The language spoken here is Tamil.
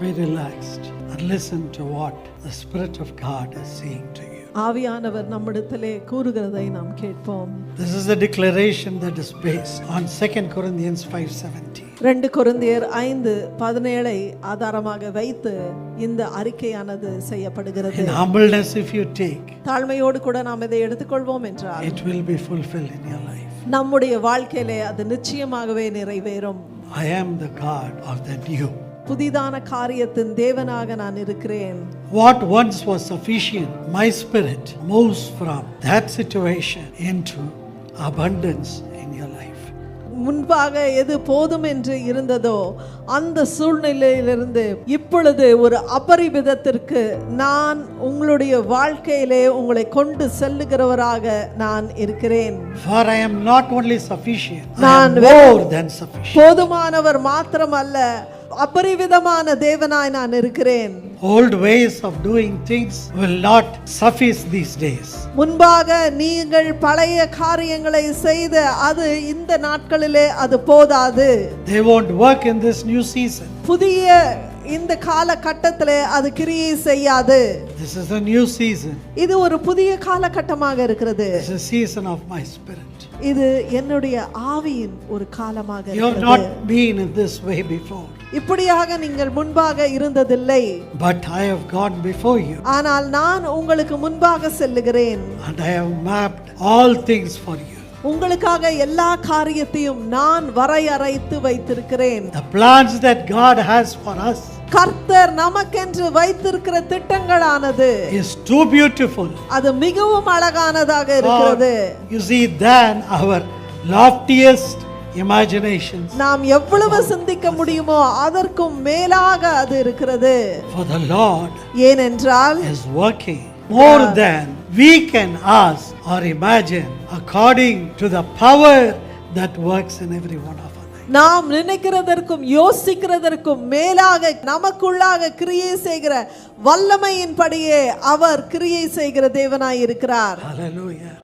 Be relaxed and listen to what the Spirit of God is saying to you. ஆவியானவர் நம்மிடத்திலே கூறுகிறதை நாம் கேட்போம். This is a declaration that is based on 2 Corinthians 5:17. 2 கொரிந்தியர் 5:17 ஆதாரமாக வைத்து இந்த அறிக்கையானது செய்யப்படுகிறது. In humbleness if you take, தாழ்மையோடு கூட நாம் இதை எடுத்துக்கொள்வோம் என்றால் it will be fulfilled in your life. நம்முடைய வாழ்க்கையிலே அது நிச்சயமாகவே நிறைவேறும். I am the God of the new. புதிதான காரியத்தின் தேவனாக நான் இருக்கிறேன். What once was sufficient, my spirit moves from that situation into abundance in your life. முன்பாக எது போதும் என்று இருந்ததோ அந்த சூழ்நிலையிலிருந்து இப்பொழுது ஒரு அபரிவிதத்திற்கு நான் உங்களுடைய வாழ்க்கையிலே உங்களை கொண்டு செல்லுகிறவராக நான் இருக்கிறேன். For I am not only sufficient, I நான் am more than sufficient. போதுமானவர் மாத்திரமல்ல, அபரிவிதமான தேவனாய் நான் இருக்கிறேன். Old ways of doing things will not suffice these days. முன்பாக நீங்கள் பழைய காரியங்களை செய்த அது இந்த நாட்களிலே அது போதாது. They won't work in this new season. புதிய இந்த காலகட்டத்திலே அது கிரியை செய்யாது. This is a new season. இது ஒரு புதிய காலகட்டமாக இருக்கிறது. This is a season of my spirit. இது என்னுடைய ஆவியின் ஒரு காலமாக You have இருக்கிறது. not been in this way before. இப்படியாக நீங்கள் முன்பாக இருந்ததில்லை. But I have gone before you. ஆனால் நான் உங்களுக்கு முன்பாக செல்லுகிறேன். And I have mapped all things for you. உங்களுக்காக எல்லா காரியத்தையும் நான் வரையறைத்து வைத்திருக்கிறேன். The plans that God has for us கர்த்தர் நமக்கென்று வைத்திருக்கிற திட்டங்களானது is too beautiful. அது மிகவும் அழகானதாக இருக்கிறது. You see, than our loftiest imaginations. நாம் எவ்வளவு சிந்திக்க முடியுமோ அதற்கும் மேலாக அது இருக்கிறது. For the Lord ஏனென்றால் is working more than we can ask or imagine, according to the power that works in every one of us. நாம் நினைக்கிறதற்கும் யோசிக்கிறதற்கும் மேலாக நமக்குள்ளாக கிரியை செய்கிற வல்லமையின்படியே அவர் கிரியை செய்கிற தேவனாய் இருக்கிறார். Hallelujah.